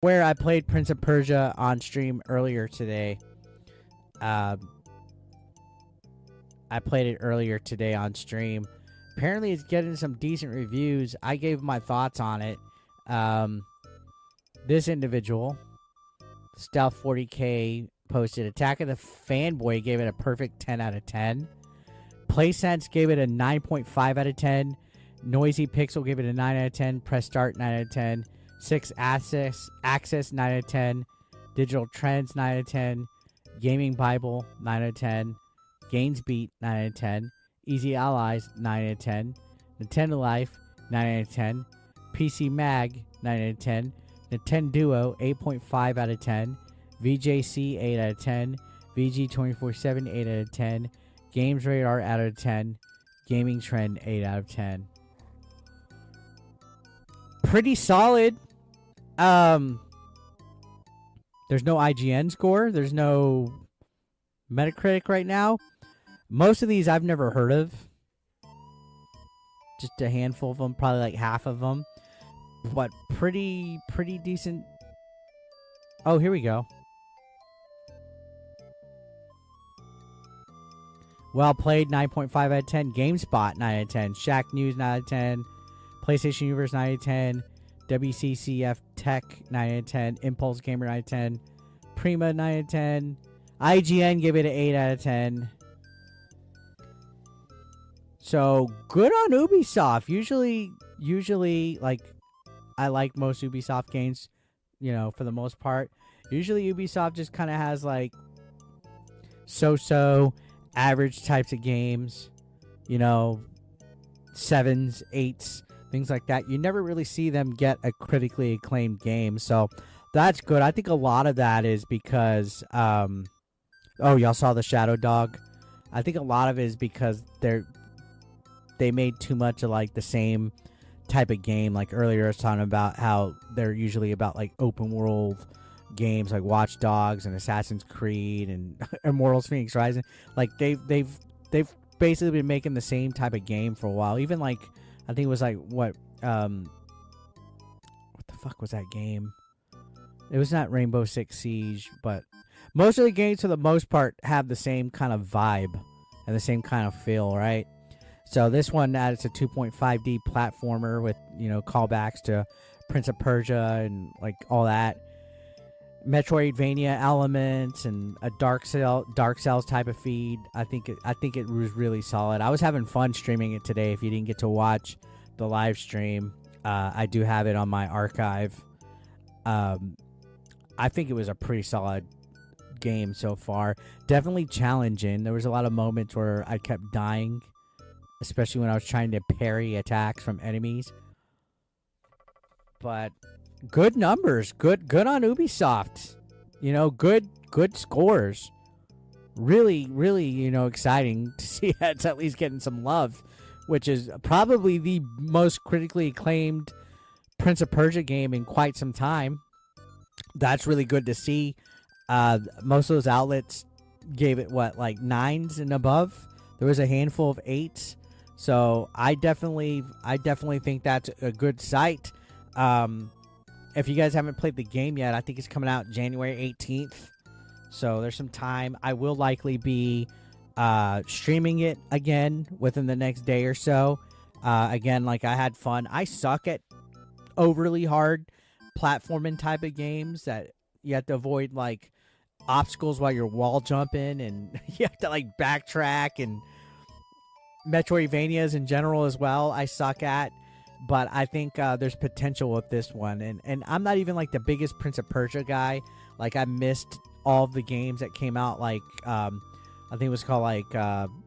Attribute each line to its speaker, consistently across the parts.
Speaker 1: where I played Prince of Persia on stream earlier today. Um, I played it earlier today on stream. Apparently, it's getting some decent reviews. I gave my thoughts on it. Um, this individual, Stealth 40K, posted Attack of the Fanboy, gave it a perfect 10 out of 10. PlaySense gave it a 9.5 out of 10. Noisy Pixel gave it a 9 out of 10. Press Start, 9 out of 10. Six Access 9 out of 10. Digital Trends, 9 out of 10. Gaming Bible, 9 out of 10. GamesBeat, 9 out of 10. Easy Allies, 9 out of 10. Nintendo Life, 9 out of 10. PC Mag, 9 out of 10. Nintendo 8.5 out of 10. VJC, 8 out of 10. VG247, 8 out of 10. Games Radar, out of 10. Gaming Trend, 8 out of 10. Pretty solid. There's no IGN score. There's no Metacritic right now. Most of these I've never heard of. Just a handful of them, probably like half of them. But pretty decent. Oh, here we go. Well played, 9.5 out of 10. GameSpot, 9 out of 10. Shack News, 9 out of 10. PlayStation Universe, 9 out of 10. WCCF Tech, 9 out of 10. Impulse Gamer, 9 out of 10. Prima, 9 out of 10. IGN gave it an 8 out of 10. So, good on Ubisoft. Usually, like, I like most Ubisoft games, you know, for the most part. Usually Ubisoft just kind of has, like, so-so, average types of games. You know, 7s, 8s, things like that. You never really see them get a critically acclaimed game. So, that's good. I think a lot of that is because, oh, y'all saw the Shadow Dog? I think a lot of it is because they made too much of, like, the same type of game. Like, earlier I was talking about how they're usually about, like, open world games like Watch Dogs and Assassin's Creed and Immortals Phoenix Rising. Like, they've basically been making the same type of game for a while. Even, like, I think it was, like, what the fuck was that game? It was not Rainbow Six Siege, but most of the games, for the most part, have the same kind of vibe and the same kind of feel, right? So this one, it's a 2.5D platformer with, you know, callbacks to Prince of Persia and, like, all that. Metroidvania elements and a Dark Cells type of feed. I think it was really solid. I was having fun streaming it today. If you didn't get to watch the live stream, I do have it on my archive. I think it was a pretty solid game so far. Definitely challenging. There was a lot of moments where I kept dying, especially when I was trying to parry attacks from enemies. But good numbers. Good on Ubisoft. You know, good scores. Really, you know, exciting to see it's at least getting some love, which is probably the most critically acclaimed Prince of Persia game in quite some time. That's really good to see. Most of those outlets gave it, what, like 9s and above? There was a handful of 8s. So I definitely think that's a good sight. If you guys haven't played the game yet, I think it's coming out January 18th. So there's some time. I will likely be streaming it again within the next day or so. Again, like, I had fun. I suck at overly hard platforming type of games that you have to avoid, like, obstacles while you're wall jumping, and you have to, like, backtrack, and Metroidvanias in general as well I suck at. But I think there's potential with this one. And I'm not even, like, the biggest Prince of Persia guy. Like, I missed all of the games that came out, like, I think it was called, like,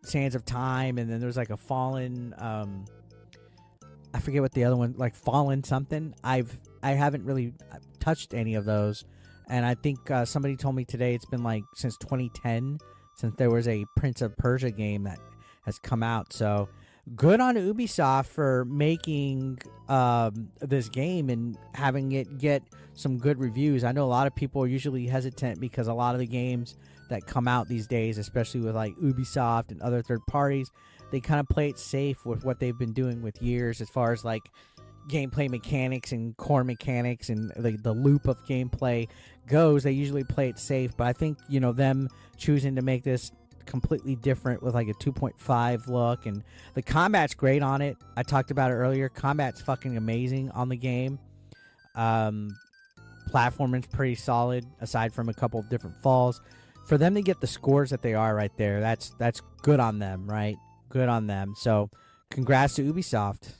Speaker 1: Sands of Time, and then there was, like, a Fallen, I forget what the other one, like, Fallen something. I haven't really touched any of those. And I think somebody told me today it's been, like, since 2010 since there was a Prince of Persia game that has come out. So good on Ubisoft for making this game and having it get some good reviews. I know a lot of people are usually hesitant because a lot of the games that come out these days, especially with, like, Ubisoft and other third parties, they kind of play it safe with what they've been doing with years as far as, like, gameplay mechanics and core mechanics and the loop of gameplay goes, they usually play it safe. But I think, you know, them choosing to make this completely different with like a 2.5 look, and the combat's great on it. I talked about it earlier. Combat's fucking amazing on the game. Platforming's pretty solid aside from a couple of different falls. For them to get the scores that they are right there, that's good on them, right? Good on them. So congrats to Ubisoft.